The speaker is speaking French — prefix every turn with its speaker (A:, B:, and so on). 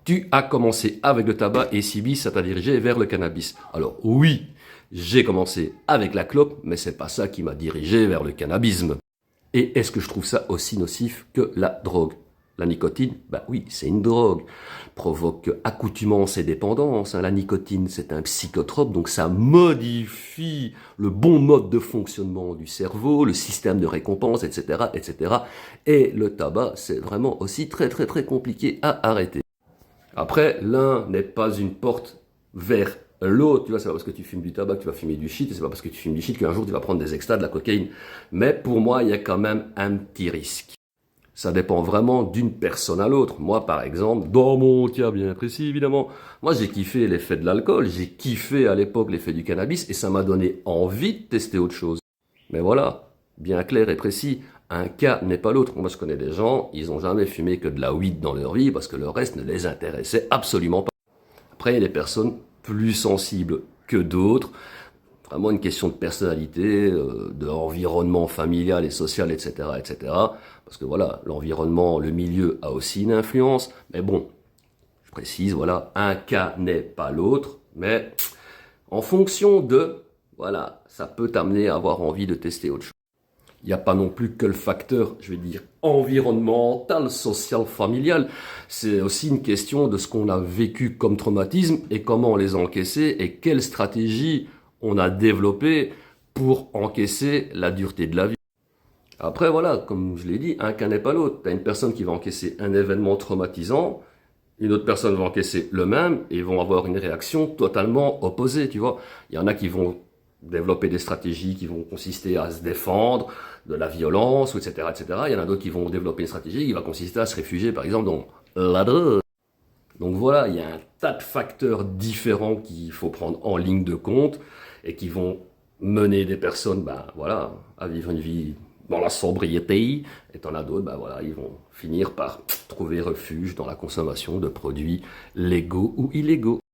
A: Tu as commencé avec le tabac et si oui, ça t'a dirigé vers le cannabis. Alors oui, j'ai commencé avec la clope, mais c'est pas ça qui m'a dirigé vers le cannabisme. Et est-ce que je trouve ça aussi nocif que la drogue? La nicotine, bah oui, c'est une drogue. Provoque accoutumance et dépendance. La nicotine, c'est un psychotrope, donc ça modifie le bon mode de fonctionnement du cerveau, le système de récompense, etc., etc. Et le tabac, c'est vraiment aussi très, très, très compliqué à arrêter. Après, l'un n'est pas une porte vers l'autre. Tu vois, c'est pas parce que tu fumes du tabac que tu vas fumer du shit, et c'est pas parce que tu fumes du shit qu'un jour tu vas prendre des extas, de la cocaïne. Mais pour moi, il y a quand même un petit risque. Ça dépend vraiment d'une personne à l'autre. Moi, par exemple, dans mon cas bien précis, évidemment, moi j'ai kiffé l'effet de l'alcool, j'ai kiffé à l'époque l'effet du cannabis, et ça m'a donné envie de tester autre chose. Mais voilà, bien clair et précis, un cas n'est pas l'autre. Moi je connais des gens, ils n'ont jamais fumé que de la weed dans leur vie parce que le reste ne les intéressait absolument pas. Après, il y a des personnes plus sensibles que d'autres. Vraiment une question de personnalité, de environnement familial et social, etc., etc. Parce que voilà, l'environnement, le milieu a aussi une influence. Mais bon, je précise, voilà, un cas n'est pas l'autre. Mais en fonction de, voilà, ça peut t'amener à avoir envie de tester autre chose. Il n'y a pas non plus que le facteur, je vais dire, environnemental, social, familial. C'est aussi une question de ce qu'on a vécu comme traumatisme et comment les encaisser et quelle stratégie on a développée pour encaisser la dureté de la vie. Après, voilà, comme je l'ai dit, un cas n'est pas l'autre. Tu as une personne qui va encaisser un événement traumatisant, une autre personne va encaisser le même et vont avoir une réaction totalement opposée, tu vois. Il y en a qui vont développer des stratégies qui vont consister à se défendre de la violence, etc., etc. Il y en a d'autres qui vont développer une stratégie qui va consister à se réfugier, par exemple, dans la drogue. Donc voilà, il y a un tas de facteurs différents qu'il faut prendre en ligne de compte et qui vont mener des personnes, ben voilà, à vivre une vie dans la sobriété, et t'en as d'autres, ben voilà, ils vont finir par trouver refuge dans la consommation de produits légaux ou illégaux.